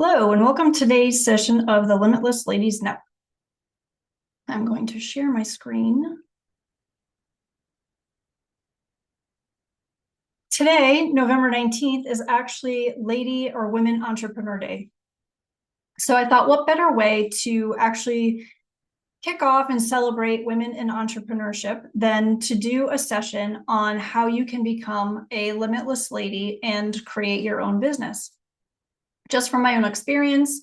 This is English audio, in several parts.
Hello, and welcome to today's session of the Limitless Ladies Network. I'm going to share my screen. Today, November 19th, is actually Lady or Women Entrepreneur Day. So I thought, what better way to actually kick off and celebrate women in entrepreneurship than to do a session on how you can become a limitless lady and create your own business. Just from my own experience,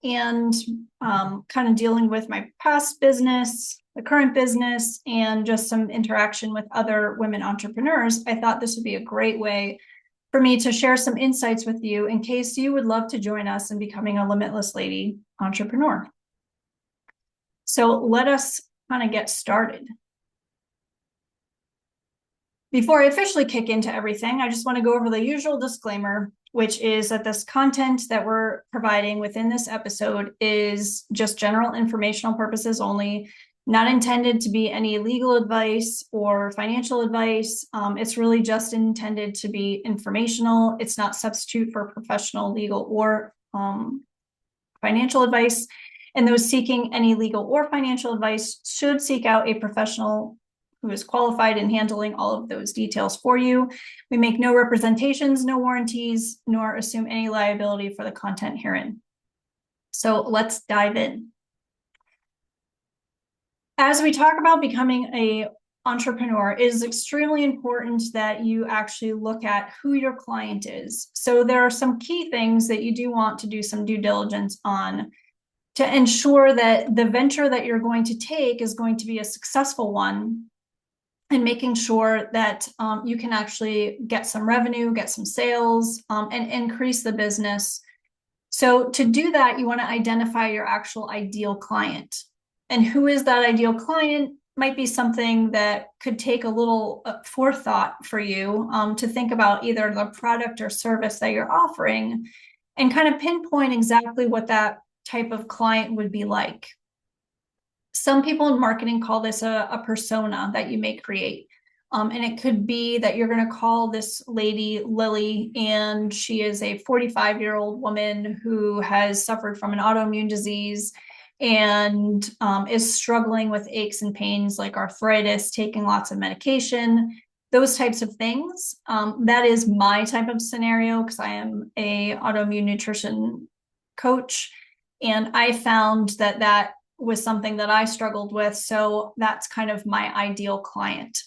and kind of dealing with my past business, the current business, and just some interaction with other women entrepreneurs, I thought this would be a great way for me to share some insights with you in case you would love to join us in becoming a limitless lady entrepreneur. So let us kind of get started. Before I officially kick into everything, I just want to go over the usual disclaimer, which is that this content that we're providing within this episode is just general informational purposes only, not intended to be any legal advice or financial advice. It's really just intended to be informational. It's not substitute for professional, legal, or financial advice. And those seeking any legal or financial advice should seek out a professional who is qualified in handling all of those details for you. We make no representations, no warranties, nor assume any liability for the content herein. So let's dive in. As we talk about becoming an entrepreneur, it is extremely important that you actually look at who your client is. So there are some key things that you do want to do some due diligence on to ensure that the venture that you're going to take is going to be a successful one, and making sure that you can actually get some revenue, get some sales, and increase the business. So to do that, you want to identify your actual ideal client. And who is that ideal client might be something that could take a little forethought for you to think about either the product or service that you're offering and kind of pinpoint exactly what that type of client would be like. Some people in marketing call this a persona that you may create. And it could be that you're going to call this lady Lily, and she is a 45-year-old woman who has suffered from an autoimmune disease and is struggling with aches and pains like arthritis, taking lots of medication, those types of things. That is my type of scenario because I am a autoimmune nutrition coach. And I found that was something that I struggled with. So that's kind of my ideal client,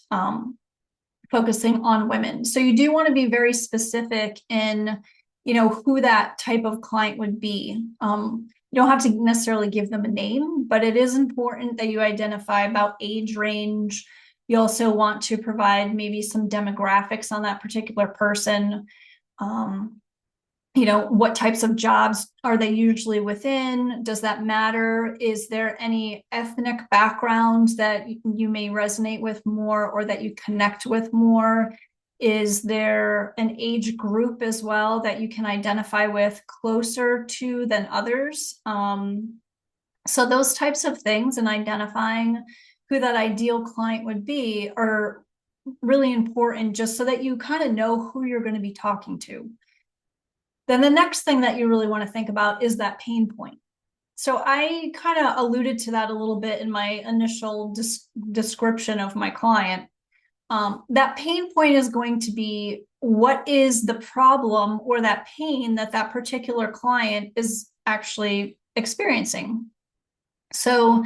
focusing on women. So you do want to be very specific in, who that type of client would be. You don't have to necessarily give them a name, but it is important that you identify about age range. You also want to provide maybe some demographics on that particular person. What types of jobs are they usually within? Does that matter? Is there any ethnic background that you may resonate with more or that you connect with more? Is there an age group as well that you can identify with closer to than others? So those types of things and identifying who that ideal client would be are really important just so that you kind of know who you're going to be talking to. Then the next thing that you really want to think about is that pain point. So I kind of alluded to that a little bit in my initial description of my client. That pain point is going to be what is the problem or that pain that that particular client is actually experiencing. So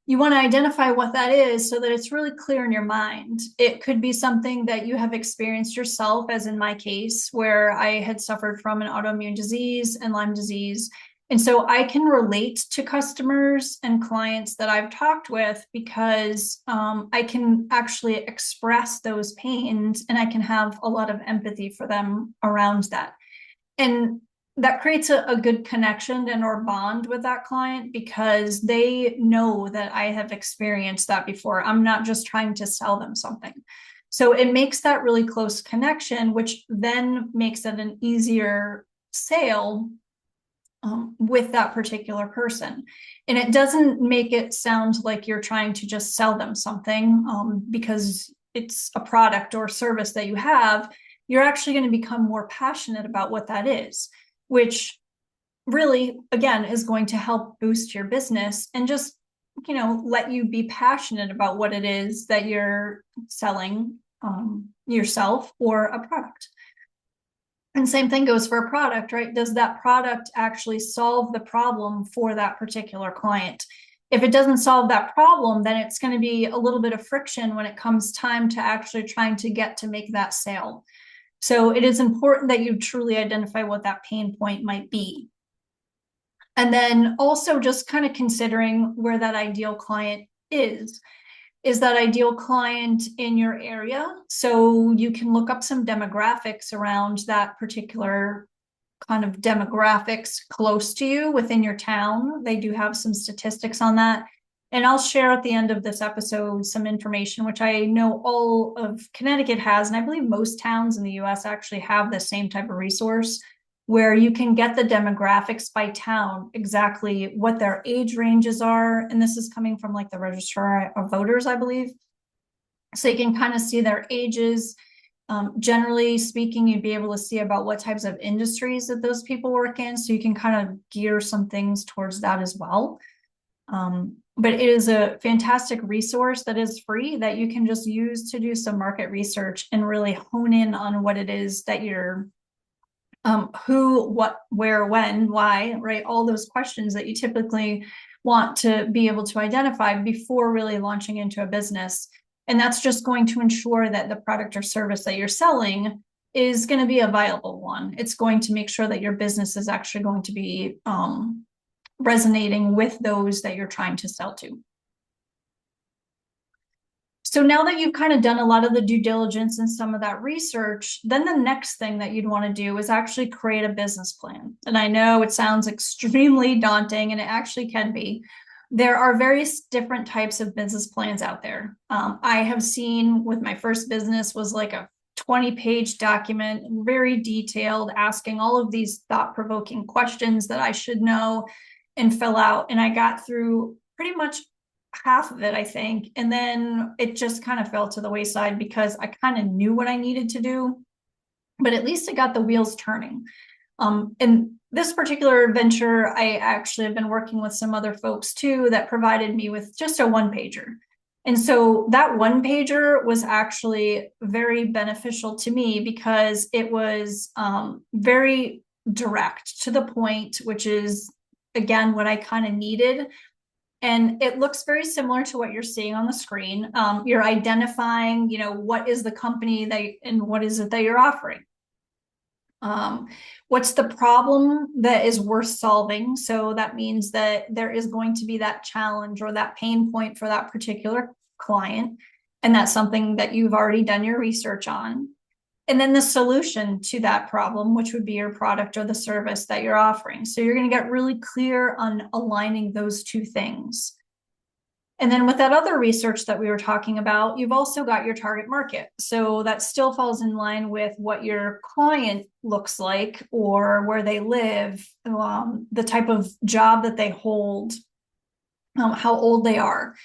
you want to identify what that is so that it's really clear in your mind. It could be something that you have experienced yourself, as in my case, where I had suffered from an autoimmune disease and Lyme disease. And so I can relate to customers and clients that I've talked with because I can actually express those pains and I can have a lot of empathy for them around that. And that creates a good connection and or bond with that client because they know that I have experienced that before. I'm not just trying to sell them something. So it makes that really close connection, which then makes it an easier sale with that particular person. And it doesn't make it sound like you're trying to just sell them something because it's a product or service that you have. You're actually going to become more passionate about what that is, which really, again, is going to help boost your business and just, let you be passionate about what it is that you're selling, yourself or a product. And same thing goes for a product, right? Does that product actually solve the problem for that particular client? If it doesn't solve that problem, then it's going to be a little bit of friction when it comes time to actually trying to get to make that sale. So it is important that you truly identify what that pain point might be. And then also just kind of considering where that ideal client is. Is that ideal client in your area? So you can look up some demographics around that particular kind of demographics close to you within your town. They do have some statistics on that. And I'll share at the end of this episode some information, which I know all of Connecticut has, and I believe most towns in the US actually have the same type of resource where you can get the demographics by town, exactly what their age ranges are. And this is coming from like the registrar of voters, I believe. So you can kind of see their ages. Generally speaking, you'd be able to see about what types of industries that those people work in. So you can kind of gear some things towards that as well. But it is a fantastic resource that is free that you can just use to do some market research and really hone in on what it is that you're who, what, where, when, why, right? All those questions that you typically want to be able to identify before really launching into a business. And that's just going to ensure that the product or service that you're selling is going to be a viable one. It's going to make sure that your business is actually going to be resonating with those that you're trying to sell to. So now that you've kind of done a lot of the due diligence and some of that research, then the next thing that you'd want to do is actually create a business plan. And I know it sounds extremely daunting, and it actually can be. There are various different types of business plans out there. I have seen with my first business was like a 20-page document, very detailed, asking all of these thought-provoking questions that I should know and fill out. And I got through pretty much half of it, I think. And then it just kind of fell to the wayside because I kind of knew what I needed to do, but at least it got the wheels turning. And this particular venture, I actually have been working with some other folks too that provided me with just a one-pager. And so that one-pager was actually very beneficial to me because it was very direct to the point, which is, again, what I kind of needed. And it looks very similar to what you're seeing on the screen. You're identifying, what is the company and what is it that you're offering? What's the problem that is worth solving? So that means that there is going to be that challenge or that pain point for that particular client. And that's something that you've already done your research on. And then the solution to that problem, which would be your product or the service that you're offering. So you're going to get really clear on aligning those two things. And then with that other research that we were talking about, you've also got your target market. So that still falls in line with what your client looks like or where they live, the type of job that they hold, how old they are,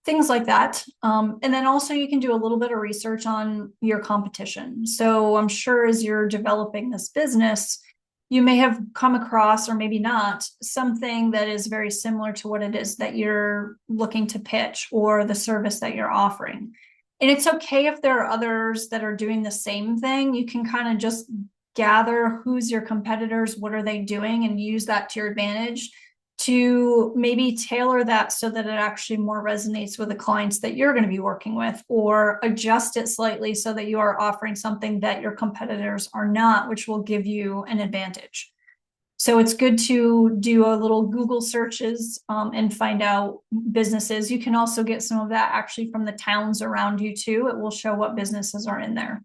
things like that. And then also you can do a little bit of research on your competition. So I'm sure as you're developing this business, you may have come across, or maybe not, something that is very similar to what it is that you're looking to pitch or the service that you're offering. And it's okay if there are others that are doing the same thing. You can kind of just gather who's your competitors, what are they doing, and use that to your advantage to maybe tailor that so that it actually more resonates with the clients that you're going to be working with, or adjust it slightly so that you are offering something that your competitors are not, which will give you an advantage. So it's good to do a little Google searches and find out businesses. You can also get some of that actually from the towns around you too. It will show what businesses are in there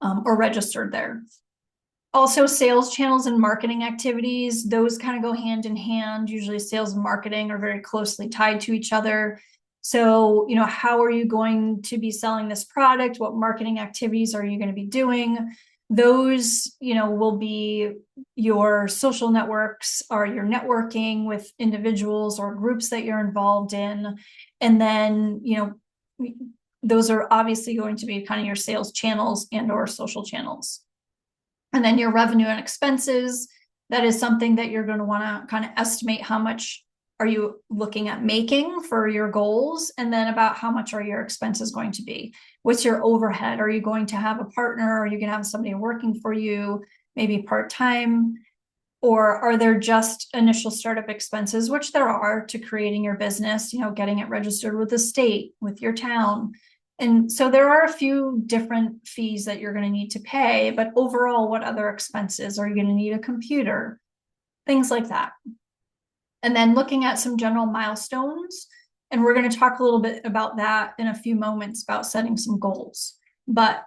or registered there. Also, sales channels and marketing activities, those kind of go hand in hand. Usually sales and marketing are very closely tied to each other. So, how are you going to be selling this product? What marketing activities are you going to be doing? Those, will be your social networks or your networking with individuals or groups that you're involved in. And then, those are obviously going to be kind of your sales channels and or social channels. And then your revenue and expenses. That is something that you're going to want to kind of estimate how much are you looking at making for your goals, and then about how much are your expenses going to be. What's your overhead? Are you going to have a partner? Are you going to have somebody working for you, maybe part-time? Or are there just initial startup expenses, which there are, to creating your business, getting it registered with the state, with your town. And so there are a few different fees that you're going to need to pay, but overall, what other expenses? Are you going to need a computer? Things like that. And then looking at some general milestones, and we're going to talk a little bit about that in a few moments about setting some goals. But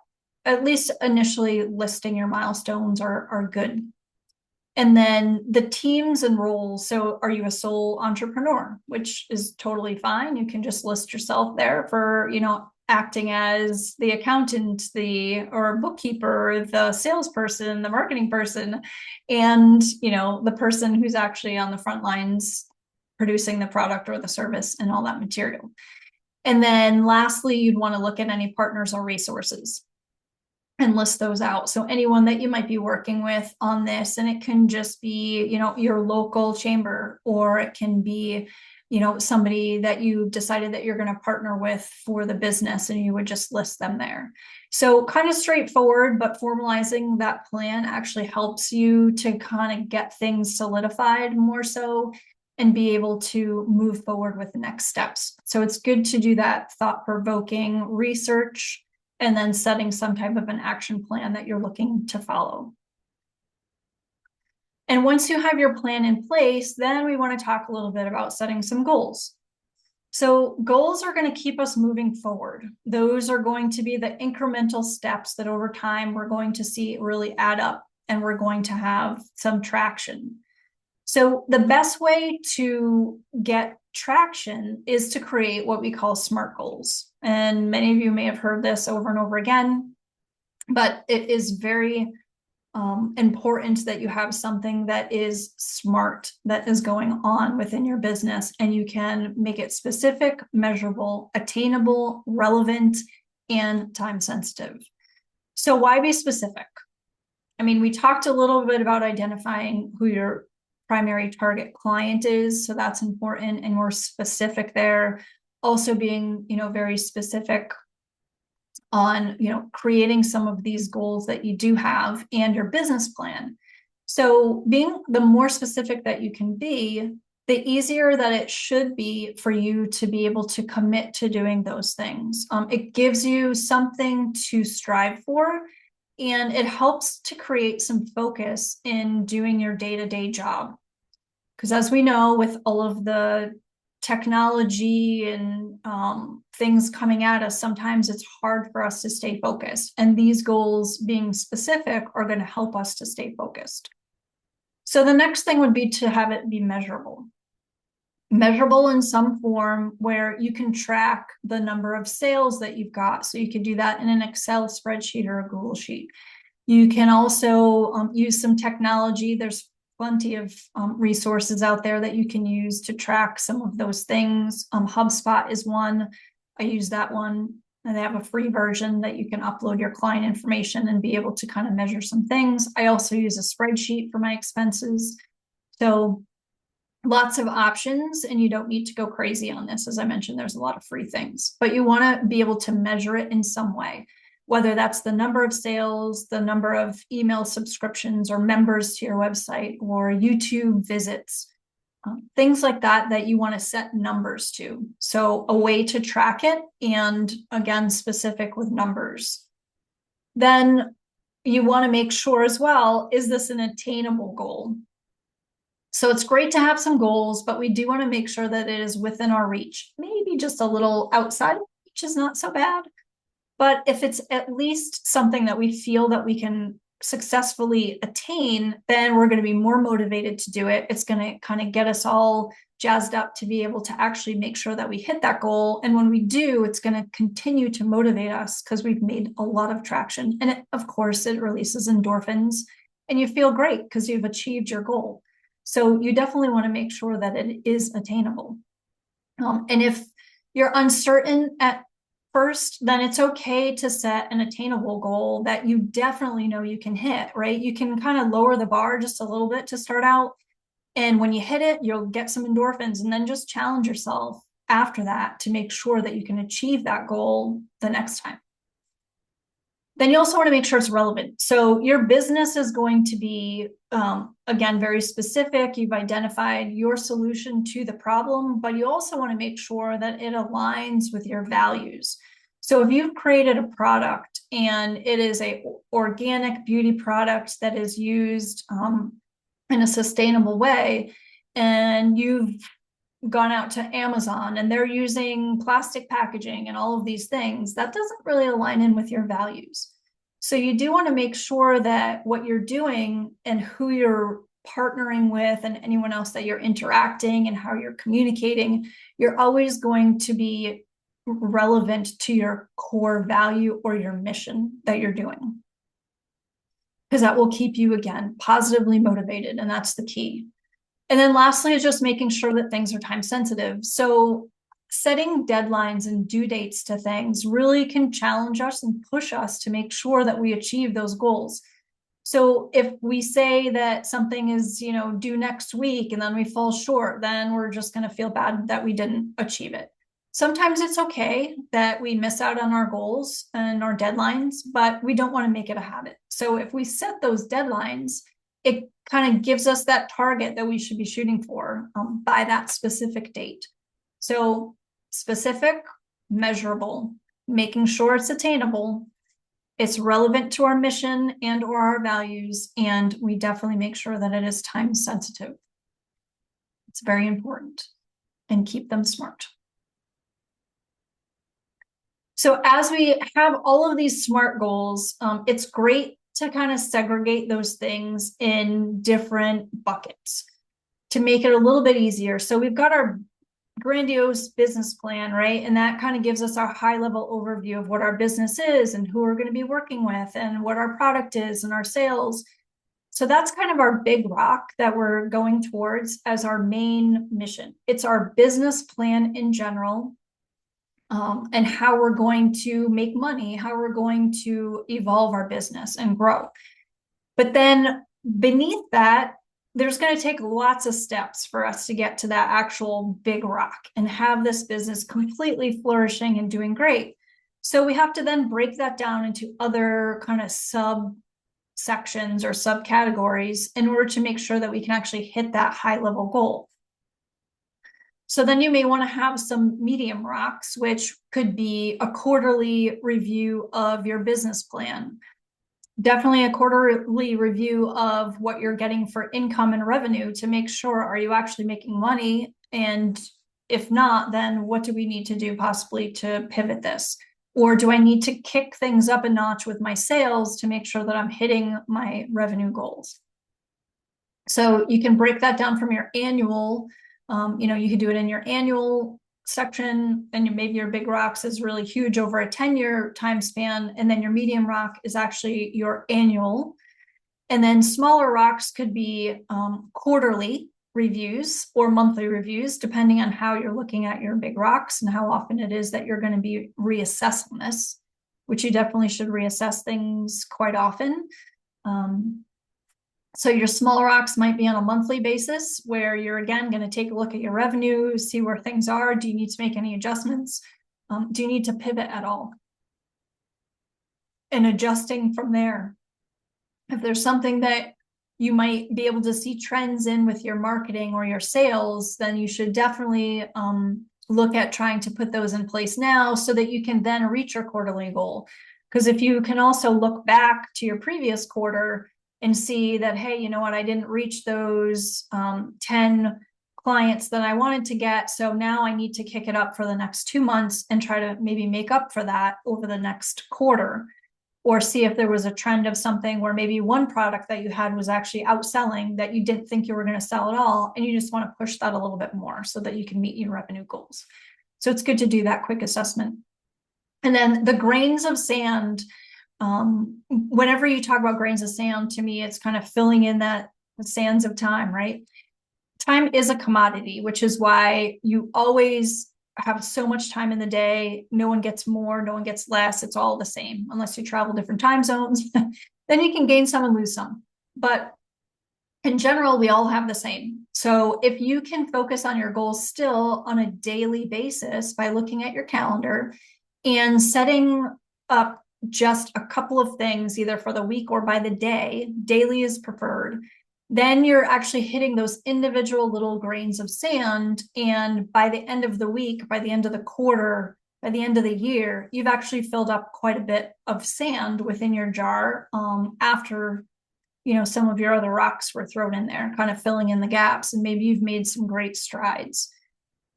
at least initially listing your milestones are good. And then the teams and roles. So are you a sole entrepreneur, which is totally fine. You can just list yourself there for, acting as the accountant, or bookkeeper, the salesperson, the marketing person, and, the person who's actually on the front lines producing the product or the service and all that material. And then lastly, you'd want to look at any partners or resources and list those out. So anyone that you might be working with on this, and it can just be, your local chamber, or it can be, somebody that you decided that you're going to partner with for the business, and you would just list them there. So kind of straightforward, but formalizing that plan actually helps you to kind of get things solidified more so and be able to move forward with the next steps. So it's good to do that thought-provoking research and then setting some type of an action plan that you're looking to follow. And once you have your plan in place, then we want to talk a little bit about setting some goals. So goals are going to keep us moving forward. Those are going to be the incremental steps that over time we're going to see really add up, and we're going to have some traction. So the best way to get traction is to create what we call SMART goals. And many of you may have heard this over and over again, but it is very important that you have something that is smart, that is going on within your business, and you can make it specific, measurable, attainable, relevant, and time sensitive. So why be specific? I mean, we talked a little bit about identifying who your primary target client is, so that's important, and we're specific there. Also being, very specific on, creating some of these goals that you do have and your business plan. So being the more specific that you can be, the easier that it should be for you to be able to commit to doing those things. It gives you something to strive for, and it helps to create some focus in doing your day-to-day job. Because as we know, with all of the technology and things coming at us, sometimes it's hard for us to stay focused. And these goals, being specific, are going to help us to stay focused. So the next thing would be to have it be measurable. Measurable in some form where you can track the number of sales that you've got. So you could do that in an Excel spreadsheet or a Google Sheet. You can also use some technology. There's plenty of resources out there that you can use to track some of those things. HubSpot is one. I use that one, and they have a free version that you can upload your client information and be able to kind of measure some things. I also use a spreadsheet for my expenses. So lots of options, and you don't need to go crazy on this. As I mentioned, there's a lot of free things, but you want to be able to measure it in some way, whether that's the number of sales, the number of email subscriptions or members to your website, or YouTube visits, things like that, that you want to set numbers to. So a way to track it, and again, specific with numbers. Then you want to make sure as well, is this an attainable goal? So it's great to have some goals, but we do want to make sure that it is within our reach. Maybe just a little outside of reach is not so bad. But if it's at least something that we feel that we can successfully attain, then we're going to be more motivated to do it. It's going to kind of get us all jazzed up to be able to actually make sure that we hit that goal. And when we do, it's going to continue to motivate us because we've made a lot of traction. And of course, it releases endorphins, and you feel great because you've achieved your goal. So you definitely want to make sure that it is attainable. And if you're uncertain at first, then it's okay to set an attainable goal that you definitely know you can hit, right? You can kind of lower the bar just a little bit to start out. And when you hit it, you'll get some endorphins, and then just challenge yourself after that to make sure that you can achieve that goal the next time. Then you also want to make sure it's relevant. So your business is going to be, again, very specific. You've identified your solution to the problem, but you also want to make sure that it aligns with your values. So if you've created a product and it is a organic beauty product that is used in a sustainable way, and you've gone out to Amazon and they're using plastic packaging and all of these things, that doesn't really align in with your values. So you do want to make sure that what you're doing and who you're partnering with and anyone else that you're interacting and how you're communicating, you're always going to be relevant to your core value or your mission that you're doing. Because that will keep you, again, positively motivated, and that's the key. And then lastly is just making sure that things are time sensitive. So setting deadlines and due dates to things really can challenge us and push us to make sure that we achieve those goals. So if we say that something is, due next week and then we fall short, then we're just going to feel bad that we didn't achieve it. Sometimes it's okay that we miss out on our goals and our deadlines, but we don't want to make it a habit. So if we set those deadlines, it kind of gives us that target that we should be shooting for by that specific date. So specific, measurable, making sure it's attainable, it's relevant to our mission and or our values, and we definitely make sure that it is time sensitive. It's very important, and keep them smart. So as we have all of these SMART goals, it's great to kind of segregate those things in different buckets to make it a little bit easier. So we've got our grandiose business plan, right? And that kind of gives us our high level overview of what our business is and who we're going to be working with and what our product is and our sales. So that's kind of our big rock that we're going towards as our main mission. It's our business plan in general. And how we're going to make money, how we're going to evolve our business and grow. But then beneath that, there's going to take lots of steps for us to get to that actual big rock and have this business completely flourishing and doing great. So we have to then break that down into other kind of subsections or subcategories in order to make sure that we can actually hit that high level goal. So then you may want to have some medium rocks, which could be a quarterly review of your business plan. Definitely a quarterly review of what you're getting for income and revenue to make sure, are you actually making money? And if not, then what do we need to do possibly to pivot this? Or do I need to kick things up a notch with my sales to make sure that I'm hitting my revenue goals? So you can break that down from your annual. You could do it in your annual section, and maybe your big rocks is really huge over a 10-year time span, and then your medium rock is actually your annual. And then smaller rocks could be quarterly reviews or monthly reviews, depending on how you're looking at your big rocks and how often it is that you're going to be reassessing this, which you definitely should reassess things quite often. So your small rocks might be on a monthly basis where you're, again, going to take a look at your revenue, see where things are. Do you need to make any adjustments? Do you need to pivot at all? And adjusting from there. If there's something that you might be able to see trends in with your marketing or your sales, then you should definitely look at trying to put those in place now so that you can then reach your quarterly goal. Because if you can also look back to your previous quarter and see that, hey, you know what, I didn't reach those 10 clients that I wanted to get. So now I need to kick it up for the next 2 months and try to maybe make up for that over the next quarter. Or see if there was a trend of something where maybe one product that you had was actually outselling that you didn't think you were going to sell at all. And you just want to push that a little bit more so that you can meet your revenue goals. So it's good to do that quick assessment. And then the grains of sand. Whenever you talk about grains of sand, to me, it's kind of filling in that sands of time, right? Time is a commodity, which is why you always have so much time in the day. No one gets more, no one gets less. It's all the same, unless you travel different time zones. Then you can gain some and lose some. But in general, we all have the same. So if you can focus on your goals still on a daily basis by looking at your calendar and setting up just a couple of things, either for the week or by the day, daily is preferred, then you're actually hitting those individual little grains of sand. And by the end of the week, by the end of the quarter, by the end of the year, you've actually filled up quite a bit of sand within your jar after some of your other rocks were thrown in there, kind of filling in the gaps, and maybe you've made some great strides.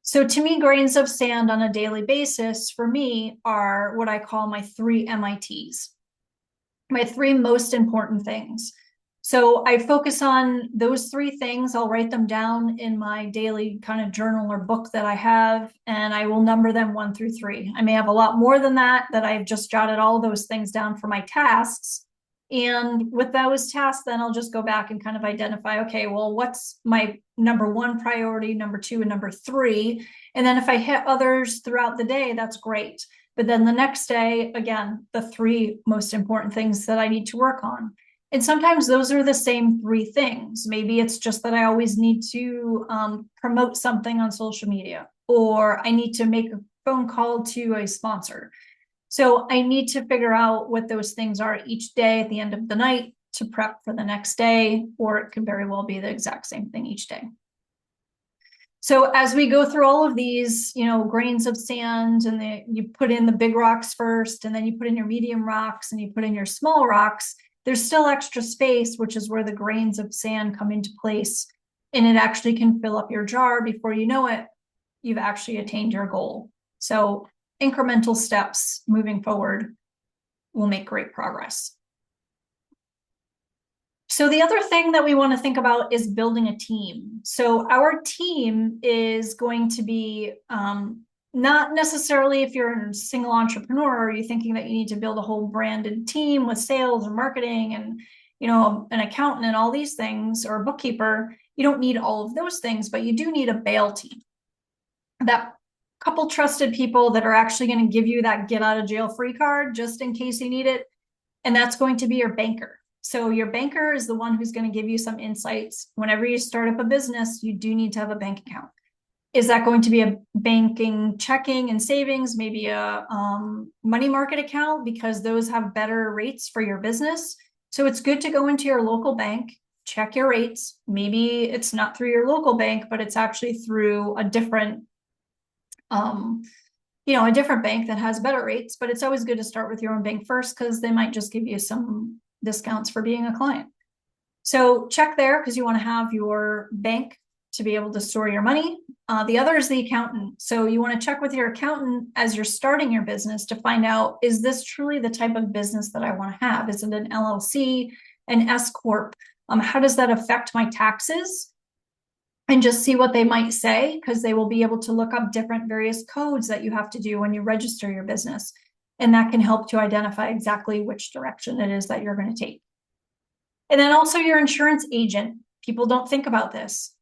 So to me, grains of sand on a daily basis for me are what I call my 3 MITs, my 3 most important things. So I focus on those 3 things. I'll write them down in my daily kind of journal or book that I have, and I will number them 1 through 3. I may have a lot more than that I've just jotted all those things down for my tasks. And with those tasks, then I'll just go back and kind of identify, okay, well, what's my number 1 priority, number 2, and number 3? And then if I hit others throughout the day, that's great. But then the next day, again, the 3 most important things that I need to work on. And sometimes those are the same 3 things. Maybe it's just that I always need to promote something on social media, or I need to make a phone call to a sponsor. So I need to figure out what those things are each day at the end of the night to prep for the next day, or it could very well be the exact same thing each day. So as we go through all of these, grains of sand, and you put in the big rocks first, and then you put in your medium rocks, and you put in your small rocks, there's still extra space, which is where the grains of sand come into place. And it actually can fill up your jar before you know it, you've actually attained your goal. So incremental steps moving forward will make great progress. So the other thing that we want to think about is building a team. So our team is going to be not necessarily, if you're a single entrepreneur, are you thinking that you need to build a whole branded team with sales and marketing and an accountant and all these things, or a bookkeeper. You don't need all of those things, but you do need a bail team. That couple trusted people that are actually going to give you that get out of jail free card just in case you need it. And that's going to be your banker. So your banker is the one who's going to give you some insights. Whenever you start up a business, you do need to have a bank account. Is that going to be a banking, checking, and savings, maybe a money market account, because those have better rates for your business? So it's good to go into your local bank, check your rates. Maybe it's not through your local bank, but it's actually through a different a different bank that has better rates. But it's always good to start with your own bank first, because they might just give you some discounts for being a client. So check there, because you want to have your bank to be able to store your money. The other is the accountant. So you want to check with your accountant as you're starting your business to find out, is this truly the type of business that I want to have? Is it an LLC, an S Corp? How does that affect my taxes? And just see what they might say, because they will be able to look up different various codes that you have to do when you register your business. And that can help to identify exactly which direction it is that you're going to take. And then also your insurance agent. People don't think about this.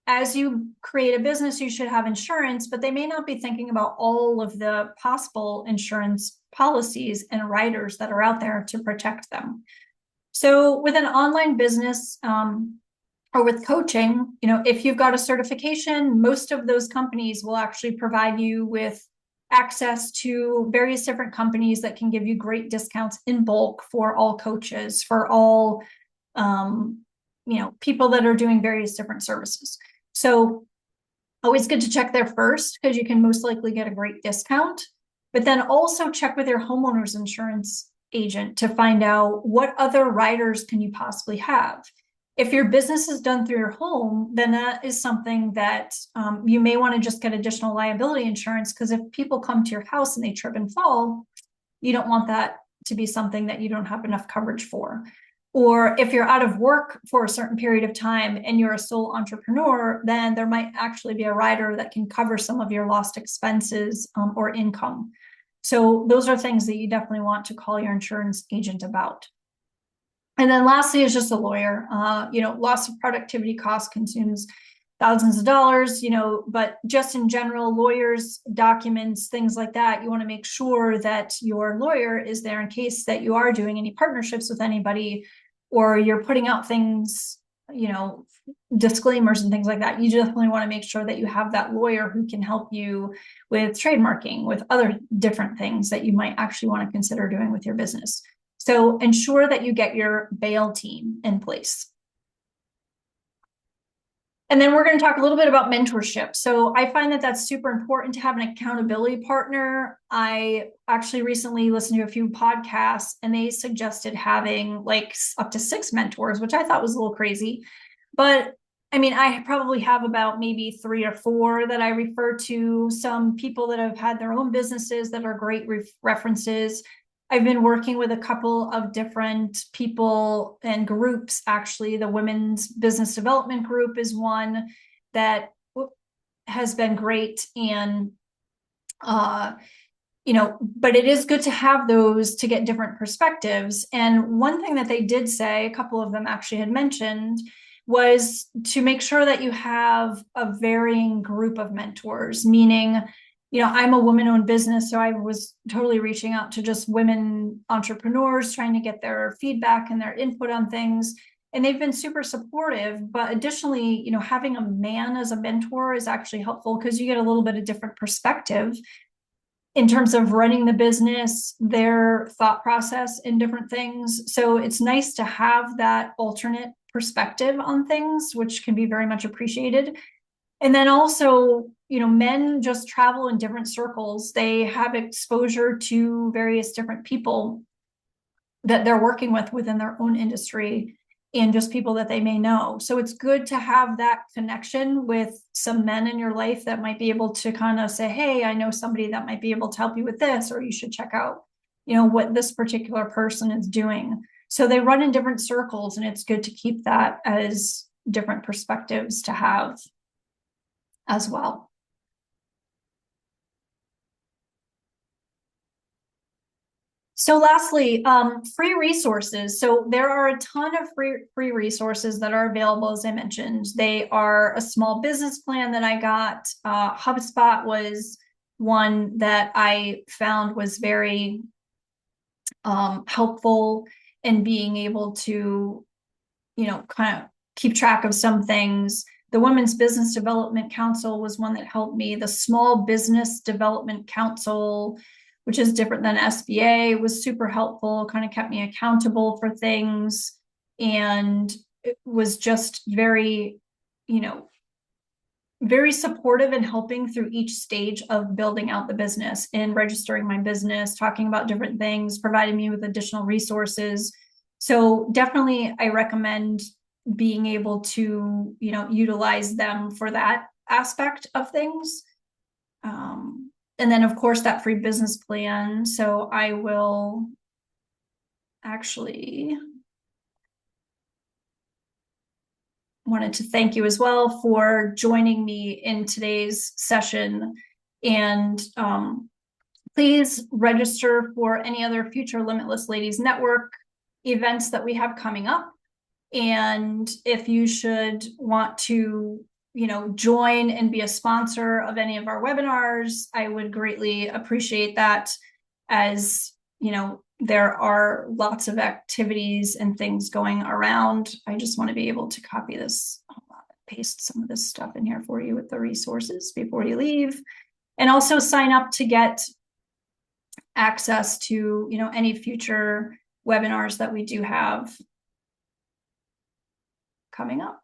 As you create a business, you should have insurance, but they may not be thinking about all of the possible insurance policies and riders that are out there to protect them. So with an online business, or with coaching, if you've got a certification, most of those companies will actually provide you with access to various different companies that can give you great discounts in bulk for all coaches, for all, people that are doing various different services. So always good to check there first, because you can most likely get a great discount, but then also check with your homeowner's insurance agent to find out what other riders can you possibly have. If your business is done through your home, then that is something that you may want to just get additional liability insurance, because if people come to your house and they trip and fall, you don't want that to be something that you don't have enough coverage for. Or if you're out of work for a certain period of time and you're a sole entrepreneur, then there might actually be a rider that can cover some of your lost expenses or income. So those are things that you definitely want to call your insurance agent about. And then lastly is just a lawyer. Loss of productivity cost consumes thousands of dollars, but just in general, lawyers, documents, things like that, you want to make sure that your lawyer is there in case that you are doing any partnerships with anybody, or you're putting out things, disclaimers and things like that. You definitely want to make sure that you have that lawyer who can help you with trademarking, with other different things that you might actually want to consider doing with your business. So ensure that you get your bail team in place. And then we're going to talk a little bit about mentorship. So I find that that's super important to have an accountability partner. I actually recently listened to a few podcasts and they suggested having like up to 6 mentors, which I thought was a little crazy. But I mean, I probably have about maybe 3 or 4 that I refer to, some people that have had their own businesses that are great references. I've been working with a couple of different people and groups. Actually, the Women's Business Development Group is one that has been great. And, but it is good to have those to get different perspectives. And one thing that they did say, a couple of them actually had mentioned, was to make sure that you have a varying group of mentors, meaning, I'm a woman-owned business, so I was totally reaching out to just women entrepreneurs, trying to get their feedback and their input on things. And they've been super supportive. But additionally, having a man as a mentor is actually helpful because you get a little bit of different perspective in terms of running the business, their thought process in different things. So it's nice to have that alternate perspective on things, which can be very much appreciated. And then also, men just travel in different circles. They have exposure to various different people that they're working with within their own industry and just people that they may know. So it's good to have that connection with some men in your life that might be able to kind of say, hey, I know somebody that might be able to help you with this, or you should check out, what this particular person is doing. So they run in different circles, and it's good to keep that as different perspectives to have as well. So lastly, free resources. So there are a ton of free resources that are available, as I mentioned. They are a small business plan that I got. HubSpot was one that I found was very helpful in being able to, kind of keep track of some things. The Women's Business Development Council was one that helped me. The Small Business Development Council, which is different than SBA, was super helpful, kind of kept me accountable for things. And it was just very, very supportive in helping through each stage of building out the business and registering my business, talking about different things, providing me with additional resources. So definitely I recommend being able to, utilize them for that aspect of things. And then of course that free business plan. So I will actually wanted to thank you as well for joining me in today's session. And please register for any other future Limitless Ladies Network events that we have coming up. And if you should want to, join and be a sponsor of any of our webinars, I would greatly appreciate that, as, there are lots of activities and things going around. I just want to be able to copy this, paste some of this stuff in here for you with the resources before you leave, and also sign up to get access to, any future webinars that we do have coming up.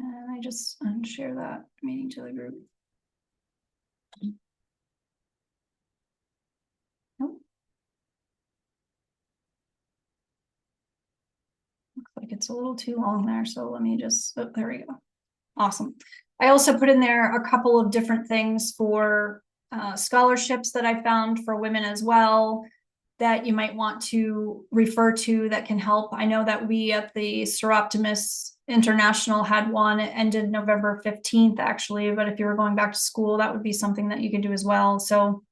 And I just unshare that meeting to the group. Nope. Looks like it's a little too long there. So let me just, oh, there we go. Awesome. I also put in there a couple of different things for scholarships that I found for women as well, that you might want to refer to that can help. I know that we at the Seroptimus International had one. It ended November 15th, actually. But if you were going back to school, that would be something that you could do as well. So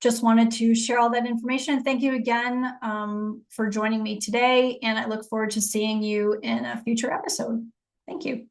just wanted to share all that information. Thank you again for joining me today, and I look forward to seeing you in a future episode. Thank you.